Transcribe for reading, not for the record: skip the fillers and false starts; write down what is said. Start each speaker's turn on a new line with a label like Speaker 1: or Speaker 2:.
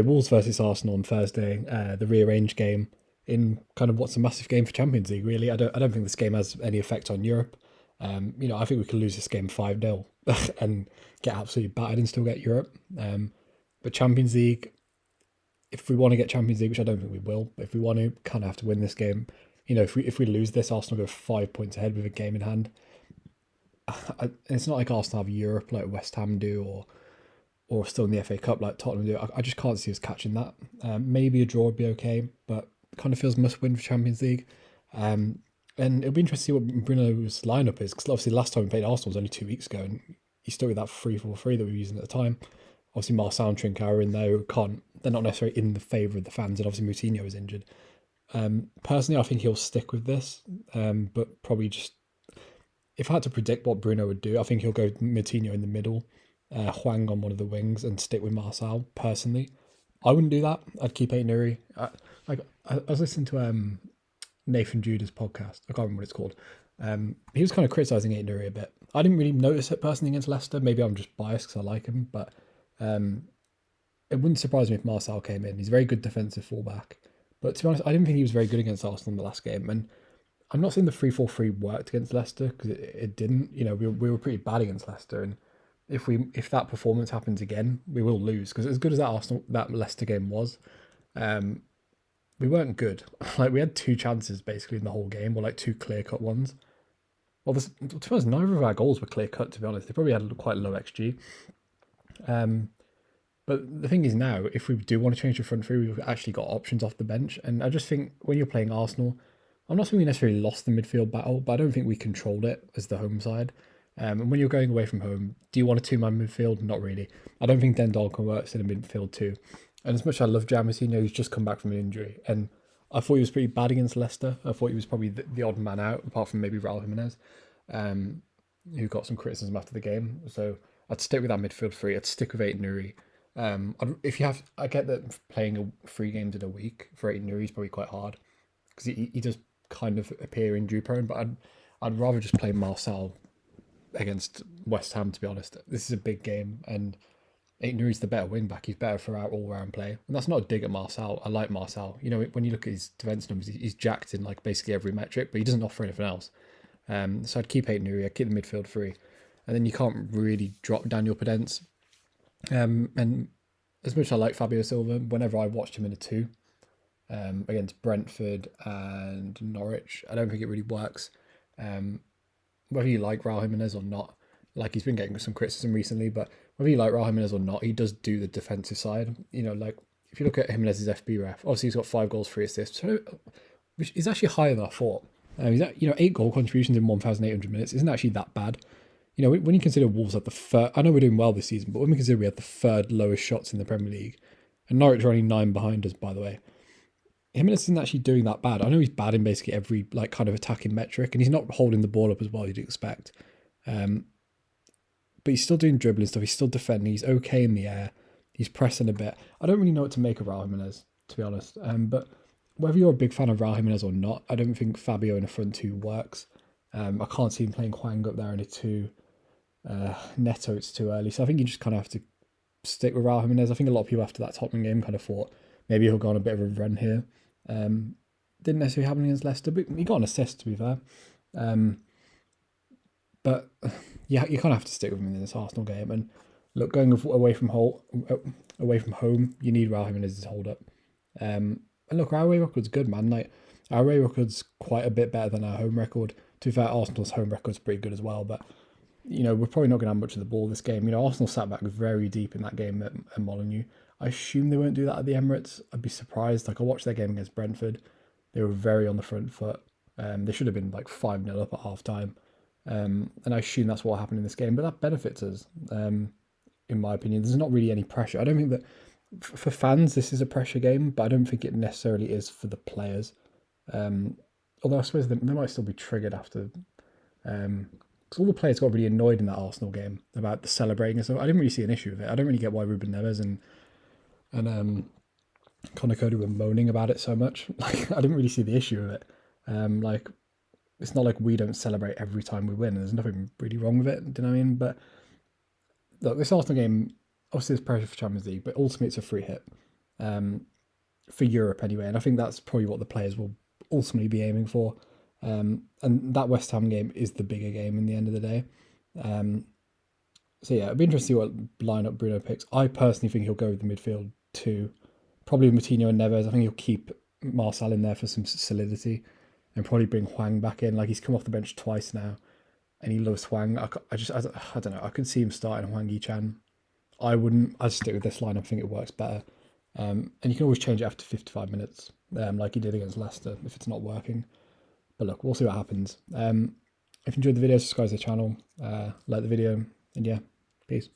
Speaker 1: Wolves versus Arsenal on Thursday, the rearranged game in kind of what's a massive game for Champions League. Really, I don't think this game has any effect on Europe. I think we could lose this game 5-0 and get absolutely battered and still get Europe. But Champions League, if we want to get Champions League, which I don't think we will, but if we want to, kind of have to win this game. If we lose this, Arsenal go 5 points ahead with a game in hand. It's not like Arsenal have Europe like West Ham do, or still in the FA Cup like Tottenham do. I just can't see us catching that. Maybe a draw would be okay, but kind of feels must win for Champions League. And it'll be interesting to see what Bruno's lineup is, because obviously last time we played Arsenal was only 2 weeks ago, and he stuck with that 3-4-3 that we were using at the time. Obviously Marcel and Trincao are in there who can't, they're not necessarily in the favour of the fans, and obviously Moutinho is injured. Personally, I think he'll stick with this, but probably just, if I had to predict what Bruno would do, I think he'll go Moutinho in the middle, Hwang on one of the wings, and stick with Marcel. Personally, I wouldn't do that. I'd keep Aït-Nouri. I was listening to Nathan Judas podcast. I can't remember what it's called. He was kind of criticising Aït-Nouri a bit. I didn't really notice it personally against Leicester. Maybe I'm just biased because I like him, but it wouldn't surprise me if Marcel came in. He's a very good defensive fullback. But to be honest, I didn't think he was very good against Arsenal in the last game. And I'm not saying the 3-4-3 worked against Leicester, because it didn't. We were pretty bad against Leicester, and if that performance happens again, we will lose. Because as good as that Leicester game was, we weren't good. Like, we had 2 chances basically in the whole game, or like 2 clear cut ones. Well, to be honest, neither of our goals were clear cut. To be honest, they probably had quite low XG. But the thing is now, if we do want to change the front three, we've actually got options off the bench. And I just think when you're playing Arsenal, I'm not saying we necessarily lost the midfield battle, but I don't think we controlled it as the home side. And when you're going away from home, do you want a 2-man midfield? Not really. I don't think Dendal can work in a midfield too. And as much as I love Jairzinho, he's just come back from an injury. And I thought he was pretty bad against Leicester. I thought he was probably the odd man out, apart from maybe Raul Jimenez, who got some criticism after the game. So I'd stick with that midfield three. I'd stick with Aït-Nouri. I get that playing 3 games in a week for Aït-Nouri is probably quite hard, because he does kind of appear injury prone. But I'd rather just play Marcel against West Ham, to be honest. This is a big game, and Aït-Nouri's the better wing back. He's better for our all-round play, and that's not a dig at Marcel. I like Marcel. When you look at his defence numbers, he's jacked in like basically every metric, but he doesn't offer anything else. So I'd keep Aït-Nouri. I'd keep the midfield free, and then you can't really drop Daniel Podence. And as much as I like Fabio Silva, whenever I watched him in a 2 against Brentford and Norwich, I don't think it really works. Whether you like Raul Jimenez or not, like, he's been getting some criticism recently, but whether you like Raul Jimenez or not, he does do the defensive side. Like, if you look at Jimenez's FB ref, obviously he's got 5 goals, 3 assists, which is actually higher than I thought. He's at, 8 goal contributions in 1,800 minutes isn't actually that bad. When you consider Wolves at the third, I know we're doing well this season, but when we consider we had the 3rd lowest shots in the Premier League, and Norwich are only 9 behind us, by the way, Jimenez isn't actually doing that bad. I know he's bad in basically every like kind of attacking metric, and he's not holding the ball up as well as you'd expect. But he's still doing dribbling stuff. He's still defending. He's okay in the air. He's pressing a bit. I don't really know what to make of Raul Jimenez, to be honest. But whether you're a big fan of Raul Jimenez or not, I don't think Fabio in a front 2 works. I can't see him playing Hwang up there in a 2. Neto, it's too early. So I think you just kind of have to stick with Raul Jimenez. I think a lot of people after that Tottenham game kind of thought maybe he'll go on a bit of a run here. Didn't necessarily happen against Leicester, but he got an assist, to be fair. But yeah, you kind of have to stick with him in this Arsenal game. And look, going away from home, you need Raul Jimenez's hold up. And look, our away record's good, man. Like, our away record's quite a bit better than our home record. To be fair, Arsenal's home record's pretty good as well, but we're probably not going to have much of the ball this game. Arsenal sat back very deep in that game at Molineux. I assume they won't do that at the Emirates. I'd be surprised. Like, I watched their game against Brentford. They were very on the front foot. They should have been like 5-0 up at half time. And I assume that's what happened in this game. But that benefits us, in my opinion. There's not really any pressure. I don't think that for fans this is a pressure game, but I don't think it necessarily is for the players. Although I suppose they might still be triggered after... because all the players got really annoyed in that Arsenal game about the celebrating and stuff. I didn't really see an issue with it. I don't really get why Ruben Neves and Conor Cody were moaning about it so much. Like, I didn't really see the issue of it. Like, it's not like we don't celebrate every time we win. There's nothing really wrong with it. Do you know what I mean? But look, this Arsenal game, obviously there's pressure for Champions League, but ultimately it's a free hit. for Europe anyway. And I think that's probably what the players will ultimately be aiming for. And that West Ham game is the bigger game in the end of the day. So yeah, it'd be interesting to see what lineup Bruno picks. I personally think he'll go with the midfield too. Probably Moutinho and Neves. I think he'll keep Marcel in there for some solidity and probably bring Hwang back in. Like, he's come off the bench twice now and he loves Hwang. I don't know. I could see him starting Hwang Yi-chan. I wouldn't. I'd stick with this lineup. I think it works better. And you can always change it after 55 minutes, like he did against Leicester if it's not working. But look, we'll see what happens. If you enjoyed the video, subscribe to the channel, like the video, and yeah, peace.